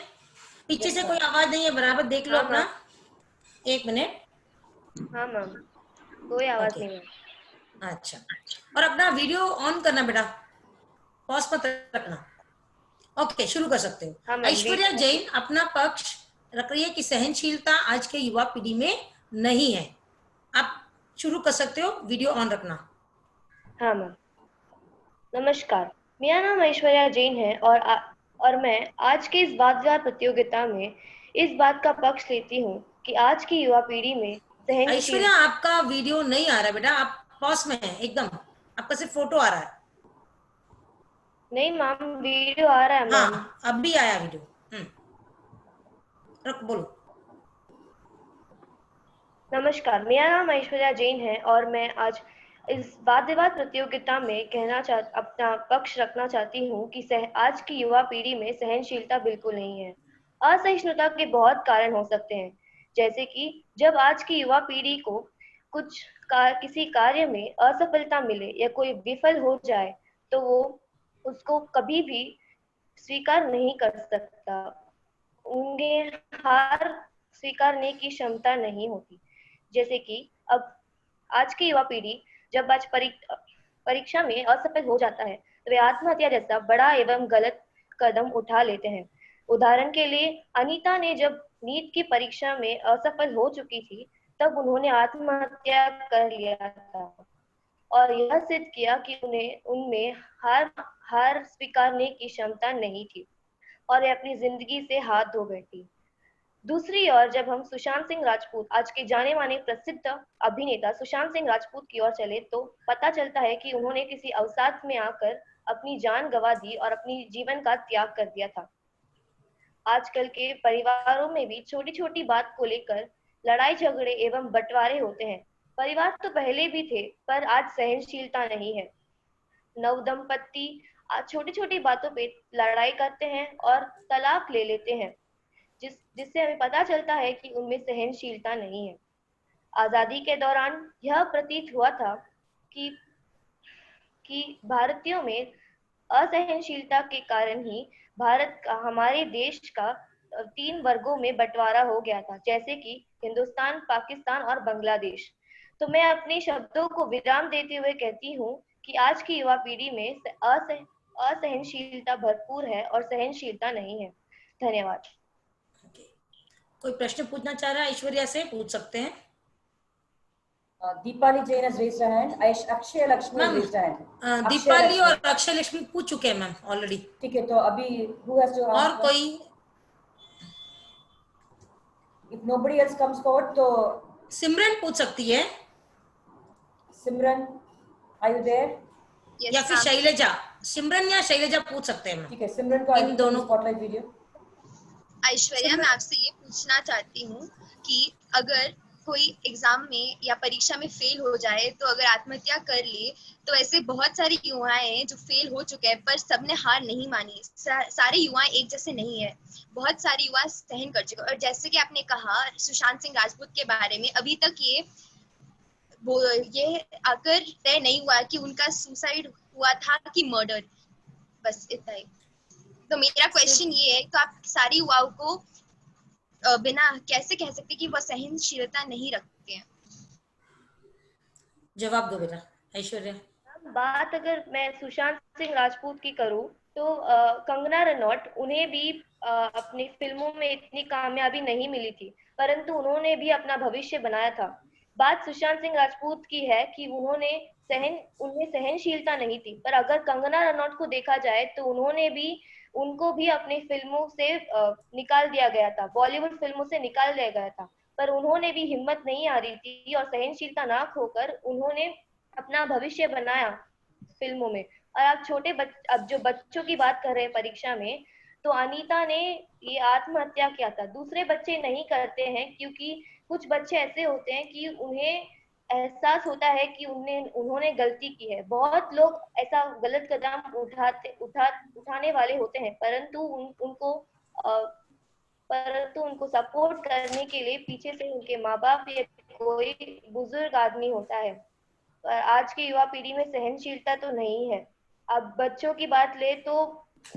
पीछे से कोई आवाज नहीं है, बराबर देख लो अपना। एक मिनट। हाँ मैम, कोई आवाज नहीं है। अच्छा, और अपना वीडियो ऑन करना बेटा, पॉज मत रखना। ओके, शुरू कर सकते हो। ऐश्वर्या जैन अपना पक्ष रख रही है कि सहनशीलता आज के युवा पीढ़ी में नहीं है। आप शुरू कर सकते हो, वीडियो ऑन रखना। हाँ मैम। नमस्कार, मेरा नाम ऐश्वर्या जैन है और मैं आज के इस वाद विवाद प्रतियोगिता में इस बात का पक्ष लेती हूँ कि आज की युवा पीढ़ी में ऐश्वर्या, आपका वीडियो नहीं आ रहा है बेटा, आप पॉज में है एकदम, आपका सिर्फ फोटो आ रहा है। नहीं मैम, वीडियो आ रहा है मैम। हाँ, अब भी आया वीडियो। रख बोलो। नमस्कार, मेरा नाम ऐश्वर्या जैन है और मैं आज इस वाद विवाद प्रतियोगिता में अपना पक्ष रखना चाहती हूँ कि आज की युवा पीढ़ी में सहनशीलता बिल्कुल नहीं है। असहिष्णुता के बहुत कारण हो सकते हैं, जैसे कि जब आज की युवा पीढ़ी को किसी कार्य में असफलता मिले या कोई विफल हो जाए तो वो उसको कभी भी स्वीकार नहीं कर सकता। उन्हें हार स्वीकारने की क्षमता नहीं होती। जैसे कि अब आज की युवा पीढ़ी जब आज परीक्षा में असफल हो जाता है तो वे आत्महत्या जैसा बड़ा एवं गलत कदम उठा लेते हैं। उदाहरण के लिए अनीता ने जब नीट की परीक्षा में असफल हो चुकी थी तब उन्होंने आत्महत्या कर लिया था और यह सिद्ध किया कि उनमें हार स्वीकारने की क्षमता नहीं थी और वे अपनी जिंदगी से हाथ धो बैठी। दूसरी ओर जब हम सुशांत सिंह राजपूत, आज के जाने माने प्रसिद्ध अभिनेता सुशांत सिंह राजपूत की ओर चले तो पता चलता है कि उन्होंने किसी अवसाद में आकर अपनी जान गंवा दी और अपनी जीवन का त्याग कर दिया था। आजकल के परिवारों में भी छोटी छोटी बात को लेकर लड़ाई झगड़े एवं बंटवारे होते हैं। परिवार तो पहले भी थे पर आज सहनशीलता नहीं है। नवदंपति आज छोटी छोटी बातों पे लड़ाई करते हैं और तलाक ले लेते हैं, जिससे हमें पता चलता है कि उनमें सहनशीलता नहीं है। आजादी के दौरान यह प्रतीत हुआ था कि भारतीयों में असहनशीलता के कारण ही भारत का, हमारे देश का 3 वर्गों में बंटवारा हो गया था, जैसे कि हिंदुस्तान, पाकिस्तान और बांग्लादेश। तो मैं अपने शब्दों को विराम देते हुए कहती हूँ कि आज की युवा पीढ़ी में असहनशीलता भरपूर है और सहनशीलता नहीं है। धन्यवाद। कोई प्रश्न पूछना चाह रहा है ऐश्वर्या से पूछ सकते हैं। Deepali Jain has raised her hand. Akshay Lakshmi has raised her hand. Deepali और अक्षय लक्ष्मी पूछ चुके हैं मैम ऑलरेडी। ठीक है, तो अभी who has to ask? और कोई? If nobody else comes forward, तो सिमरन पूछ सकती है। सिमरन, are you there? या फिर शैलजा, सिमरन या शैलजा पूछ सकते हैं। ठीक है, सिमरन को इन दोनों स्पॉटलाइट वीडियो। ऐश्वर्या, मैं आपसे ये पूछना चाहती हूँ कि अगर कोई एग्जाम में या परीक्षा में फेल हो जाए तो अगर आत्महत्या कर ले तो ऐसे बहुत सारे युवाएं हैं जो फेल हो चुके हैं पर सबने हार नहीं मानी। सारे युवा एक जैसे नहीं है, बहुत सारे युवा सहन कर चुके। और जैसे कि आपने कहा सुशांत सिंह राजपूत के बारे में, अभी तक ये अगर तय नहीं हुआ कि उनका सुसाइड हुआ था कि मर्डर, बस इतना ही। तो मेरा क्वेश्चन ये है, तो आप सारे युवाओं को बिना कैसे कह सकते कि वह सहनशीलता नहीं रखते हैं? जवाब दो बेटा ऐश्वर्या। बात अगर मैं सुशांत सिंह राजपूत की करूं तो कंगना रनौत, उन्हें भी अपनी फिल्मों में इतनी कामयाबी नहीं मिली थी, परंतु उन्होंने भी अपना भविष्य बनाया था। बात सुशांत सिंह राजपूत की है कि उनमें सहनशीलता नहीं थी, पर अगर कंगना रनौत को देखा जाए तो उनको भी अपनी फिल्मों से निकाल दिया गया था, बॉलीवुड फिल्मों से निकाल दिया गया था, पर उन्होंने भी हिम्मत नहीं आ रही थी और सहनशीलता ना खोकर उन्होंने अपना भविष्य बनाया फिल्मों में। और आप अब जो बच्चों की बात कर रहे हैं परीक्षा में, तो अनीता ने ये आत्महत्या किया था। दूसरे बच्चे नहीं करते हैं क्योंकि कुछ बच्चे ऐसे होते हैं कि उन्हें एहसास होता है कि उन्होंने गलती की है। बहुत लोग ऐसा गलत कदम उठाने वाले होते हैं, परंतु उनको सपोर्ट करने के लिए पीछे से उनके माँ बाप या कोई बुजुर्ग आदमी होता है। पर आज की युवा पीढ़ी में सहनशीलता तो नहीं है। अब बच्चों की बात ले तो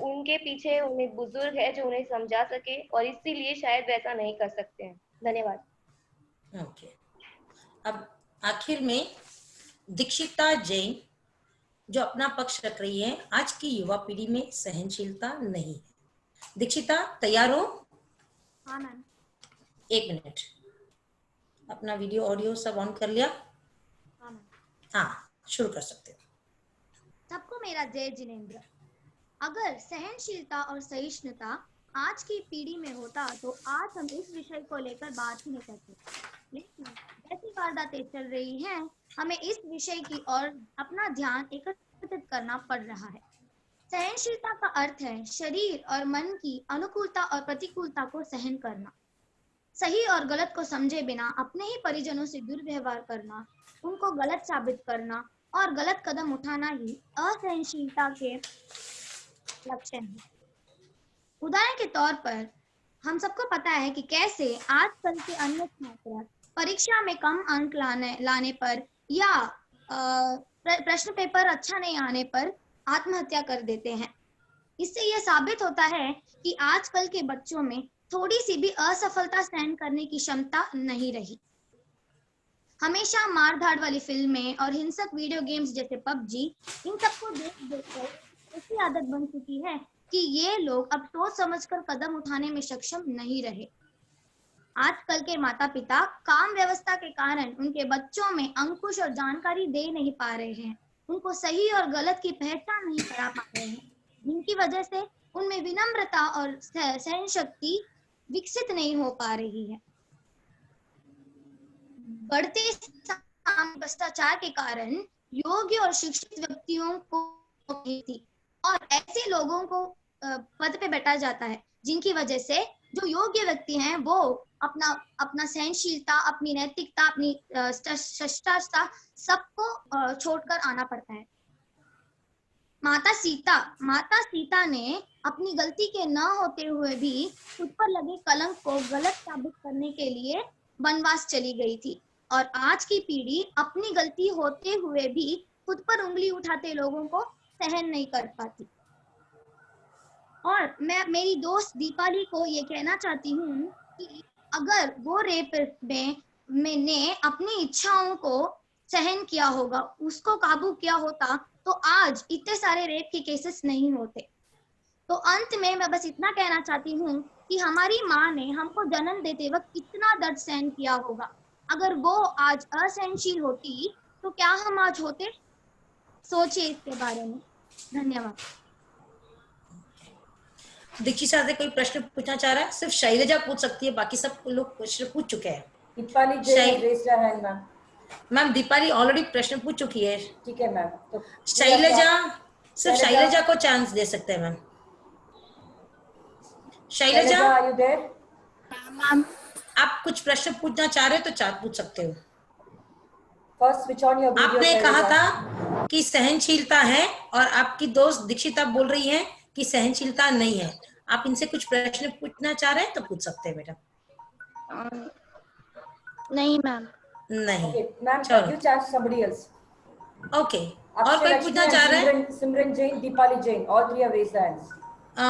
उनके पीछे उन्हें बुजुर्ग है जो उन्हें समझा सके, और इसीलिए शायद वैसा नहीं कर सकते हैं। धन्यवाद। ओके, अब आखिर में दीक्षिता जैन जो अपना पक्ष रख रही है, आज की युवा पीढ़ी में सहनशीलता नहीं है। दीक्षिता तैयार हो? हाँ मैम। 1 मिनट, अपना वीडियो ऑडियो सब ऑन कर लिया? हाँ मैम। हाँ, शुरू कर सकते हो। सबको मेरा जय जिनेंद्र। अगर सहनशीलता और सहिष्णुता आज की पीढ़ी में होता तो आज हम इस विषय को लेकर बात ही नहीं करते, लेकिन जैसी वारदातें चल रही हैं, हमें इस विषय की ओर अपना ध्यान एकत्रित करना पड़ रहा है। सहनशीलता का अर्थ है शरीर और मन की अनुकूलता और प्रतिकूलता को सहन करना, सही और गलत को समझे बिना अपने ही परिजनों से दुर्व्यवहार करना, उनको गलत साबित करना और गलत कदम उठाना ही असहनशीलता के लक्षण है। उदाहरण के तौर पर हम सबको पता है कि कैसे आजकल के अन्य छात्र परीक्षा में कम अंक लाने पर या प्रश्न पेपर अच्छा नहीं आने पर आत्महत्या कर देते हैं। इससे यह साबित होता है कि आजकल के बच्चों में थोड़ी सी भी असफलता सहन करने की क्षमता नहीं रही। हमेशा मारधाड़ वाली फिल्में और हिंसक वीडियो गेम्स जैसे पबजी, इन सबको देख कर ऐसी आदत बन चुकी है कि ये लोग अब सोच समझकर कदम उठाने में सक्षम नहीं रहे। आजकल के माता पिता काम व्यवस्था के कारण उनके बच्चों में अंकुश और जानकारी दे नहीं पा रहे हैं, उनको सही और गलत की पहचान नहीं करा पा रहे हैं, जिनकी वजह से उनमें विनम्रता और सहन शक्ति विकसित नहीं हो पा रही है। बढ़ते भ्रष्टाचार के कारण योग्य और शिक्षित व्यक्तियों को थी और ऐसे लोगों को पद पे बैठा जाता है, जिनकी वजह से जो योग्य व्यक्ति हैं वो अपना सहनशीलता, अपनी नैतिकता, अपनी शिष्टाचार सबको छोड़कर आना पड़ता है। माता सीता ने अपनी गलती के न होते हुए भी खुद पर लगे कलंक को गलत साबित करने के लिए वनवास चली गई थी और आज की पीढ़ी अपनी गलती होते हुए भी खुद पर उंगली उठाते लोगों को सहन नहीं कर पाती। और मैं मेरी दोस्त दीपाली को ये कहना चाहती हूँ कि अगर वो रेपिस्ट मैंने अपनी इच्छाओं को सहन किया होगा, उसको काबू किया होता, तो आज इतने सारे रेप के केसेस नहीं होते। तो अंत में मैं बस इतना कहना चाहती हूँ कि हमारी माँ ने हमको जन्म देते वक्त कितना दर्द सहन किया होगा। अगर वो आज असहनशील होती तो क्या हम आज होते? सोचिए इसके बारे में। धन्यवाद। दीक्षित सर से कोई प्रश्न पूछना चाह रहा है? सिर्फ शैलजा पूछ सकती है, बाकी सब लोग प्रश्न पूछ चुके हैं। Deepali Jain raise your hand ma'am. Ma'am Deepali already प्रश्न पूछ चुकी है। ठीक है मैम। तो शैलजा, सिर्फ शैलजा को चांस दे सकते हैं ma'am. Shailaja, are you there? Ma'am आप कुछ प्रश्न पूछना चाह रहे हो तो पूछ सकते हो। First switch on your video. आपने कहा था कि सहनशीलता है और आपकी दोस्त दीक्षिता बोल रही है कि सहनशीलता नहीं है। आप इनसे कुछ प्रश्न पूछना चाह रहे हैं तो पूछ सकते हैं बेटा। नहीं मैम। नहीं ma'am, you chance somebody else. Okay, और कोई पूछना चाह रहे हैं? Simran Jain, Deepali Jain, all three have raised their hands.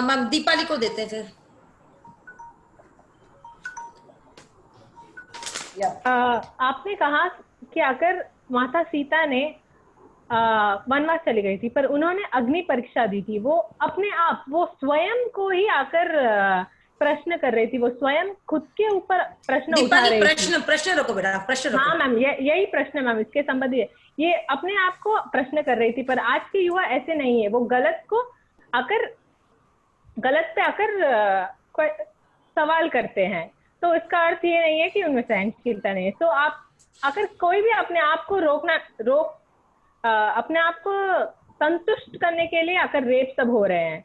Ma'am Deepali को देते हैं फिर। आपने कहा कि अगर माता सीता ने वनवास चली गई थी पर उन्होंने अग्नि परीक्षा दी थी, वो अपने आप वो स्वयं को ही आकर प्रश्न कर रही थी, वो स्वयं खुद के ऊपर प्रश्न उठा रही थी। प्रश्न रखो बेटा, प्रश्न रखो। हाँ मैम, यही प्रश्न मैम इसके संबंधी है। ये अपने आप को प्रश्न कर रही थी, पर आज के युवा ऐसे नहीं है। वो गलत पे आकर सवाल करते हैं, तो इसका अर्थ ये नहीं है कि उनमें सहनशीलता नहीं है। तो आप अगर कोई भी अपने आप को अपने आप को संतुष्ट करने के लिए आकर रेप सब हो रहे हैं,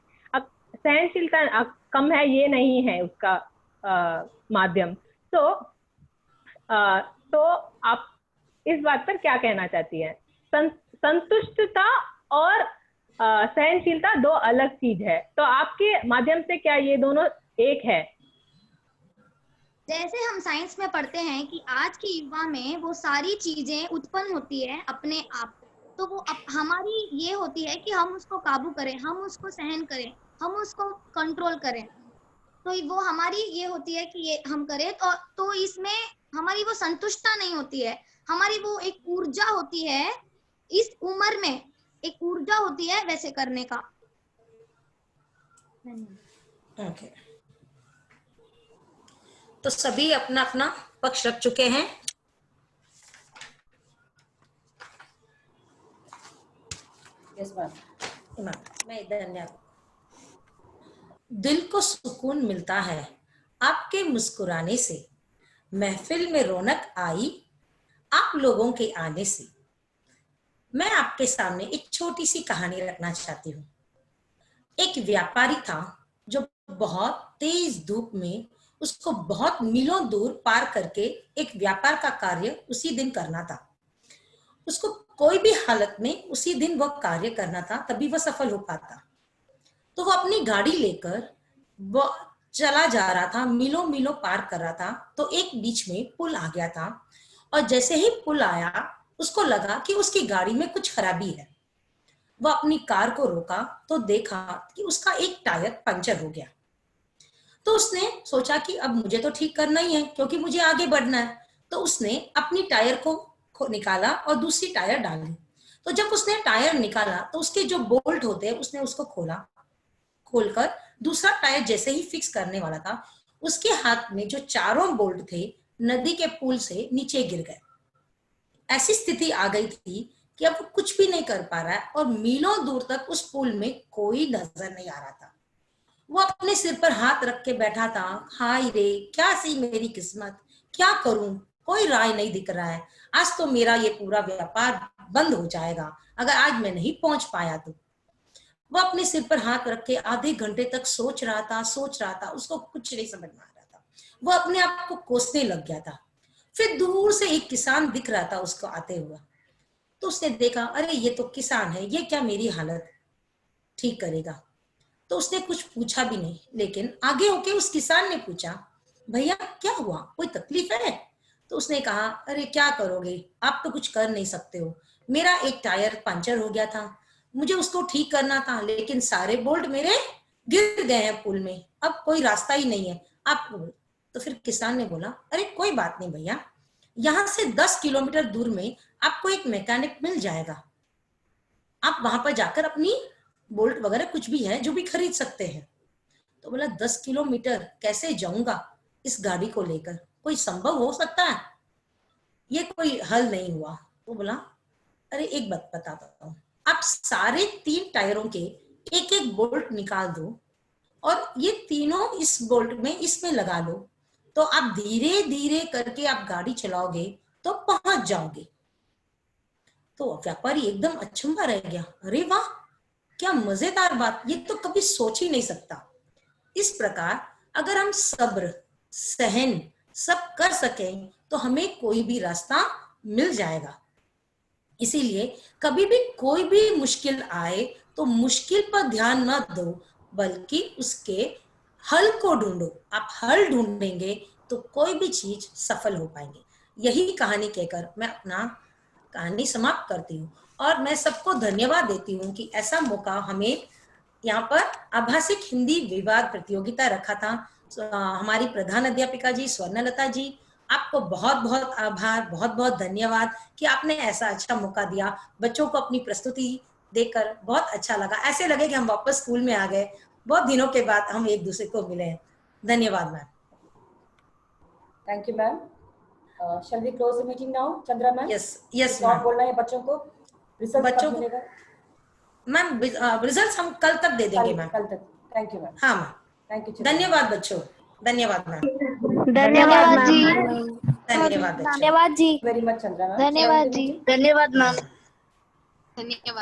सहनशीलता कम है ये नहीं है उसका माध्यम। तो आप इस बात पर क्या कहना चाहती हैं? संतुष्टता और सहनशीलता दो अलग चीज है, तो आपके माध्यम से क्या ये दोनों एक है? जैसे हम साइंस में पढ़ते हैं कि आज के युवा में वो सारी चीजें उत्पन्न होती है अपने आप, तो वो हमारी ये होती है कि हम उसको काबू करें, हम उसको सहन करें, हम उसको कंट्रोल करें। तो वो हमारी ये होती है कि ये हम करें, तो इसमें हमारी वो संतुष्टता नहीं होती है, हमारी वो एक ऊर्जा होती है, इस उम्र में एक ऊर्जा होती है वैसे करने का। ओके, तो सभी अपना अपना पक्ष रख चुके हैं। Yes ma'am. मैं धन्यवाद। दिल को सुकून मिलता है आपके मुस्कुराने से, महफिल में रौनक आई आप लोगों के आने से। मैं आपके सामने एक छोटी सी कहानी रखना चाहती हूँ। एक व्यापारी था जो बहुत तेज धूप में उसको बहुत मीलों दूर पार करके एक व्यापार का कार्य उसी दिन करना था। उसको कोई भी हालत में उसी दिन वह कार्य करना था, तभी वह सफल हो पाता। तो वो अपनी गाड़ी लेकर चला जा रहा था, मीलों मीलों पार कर रहा था, तो एक बीच में पुल आ गया था। और जैसे ही पुल आया, उसको लगा कि उसकी गाड़ी में कुछ खराबी है। वह अपनी कार को रोका तो देखा कि उसका एक टायर पंचर हो गया। तो उसने सोचा कि अब मुझे तो ठीक करना ही है, क्योंकि मुझे आगे बढ़ना है। तो उसने अपनी टायर को निकाला और दूसरी टायर डाली। तो जब उसने टायर निकाला तो उसके जो बोल्ट होते हैं उसने उसको खोलकर दूसरा टायर जैसे ही फिक्स करने वाला था, उसके हाथ में जो चारों बोल्ट थे नदी के पुल से नीचे गिर गए। ऐसी स्थिति आ गई थी कि अब वो कुछ भी नहीं कर पा रहा है और मीलों दूर तक उस पुल में कोई नजर नहीं आ रहा था। वो अपने सिर पर हाथ रख के बैठा था, हाय रे क्या सी मेरी किस्मत, क्या करूं, कोई राय नहीं दिख रहा है, आज तो मेरा ये पूरा व्यापार बंद हो जाएगा अगर आज मैं नहीं पहुंच पाया तो। वो अपने सिर पर हाथ रख के आधे घंटे तक सोच रहा था, उसको कुछ नहीं समझ में आ रहा था। वो अपने आप को कोसने लग गया था। फिर दूर से एक किसान दिख रहा था उसको आते हुआ। तो उसने देखा, अरे ये तो किसान है, ये क्या मेरी हालत ठीक करेगा। तो उसने कुछ पूछा भी नहीं, लेकिन आगे होके उस किसान ने पूछा, भैया क्या हुआ, कोई तकलीफ है? तो उसने कहा, अरे क्या करोगे, आप तो कुछ कर नहीं सकते हो, मेरा एक टायर पंचर हो गया था, मुझे उसको ठीक करना था, लेकिन सारे बोल्ट मेरे गिर गए हैं पुल में, अब कोई रास्ता ही नहीं है, आप। तो फिर किसान ने बोला, अरे कोई बात नहीं भैया, यहाँ से 10 किलोमीटर दूर में आपको एक मैकेनिक मिल जाएगा, आप वहां पर जाकर अपनी बोल्ट वगैरह कुछ भी है जो भी खरीद सकते हैं। तो बोला 10 किलोमीटर कैसे जाऊंगा इस गाड़ी को लेकर, कोई संभव हो सकता है? ये कोई हल नहीं हुआ। तो बोला, अरे एक बात बताता हूँ, आप सारे 3 टायरों के एक एक बोल्ट निकाल दो और ये तीनों इस बोल्ट में इसमें लगा लो, तो आप धीरे धीरे करके आप गाड़ी चलाओगे तो पहुंच जाओगे। तो व्यापारी एकदम अचंभा रह गया, अरे वाह क्या मजेदार बात, ये तो कभी सोच ही नहीं सकता। इस प्रकार अगर हम सब्र सहन सब कर सकें तो हमें कोई भी रास्ता मिल जाएगा। इसीलिए कभी भी कोई भी मुश्किल आए तो मुश्किल पर ध्यान न दो, बल्कि उसके हल को ढूंढो। आप हल ढूंढेंगे तो कोई भी चीज सफल हो पाएंगे। यही कहानी कहकर मैं अपना कहानी समाप्त करती हूँ और मैं सबको धन्यवाद देती हूँ कि ऐसा मौका हमें यहाँ पर आभासिक हिंदी विवाद प्रतियोगिता रखा था। हमारी प्रधान अध्यापिका जी स्वर्णलता जी, आपको बहुत बहुत आभार, बहुत बहुत धन्यवाद कि आपने ऐसा अच्छा मौका दिया। बच्चों को अपनी प्रस्तुति देकर बहुत अच्छा लगा, ऐसे लगे कि हम वापस स्कूल में आ गए, बहुत दिनों के बाद हम एक दूसरे को मिले हैं। धन्यवाद ma'am. Thank you ma'am. shall we close the meeting now, Chandra ma'am? yes ma'am. बोलना है बच्चों को, रिजल्ट कब मिलेगा? मैम रिजल्ट हम कल तक दे देंगे मैम। कल तक। Thank you ma'am. हाँ मैम, थैंक यू। धन्यवाद बच्चों, धन्यवाद मैम। धन्यवाद जी। धन्यवाद धन्यवाद जी। Very much Chandra ma'am. धन्यवाद जी। धन्यवाद मैम। धन्यवाद।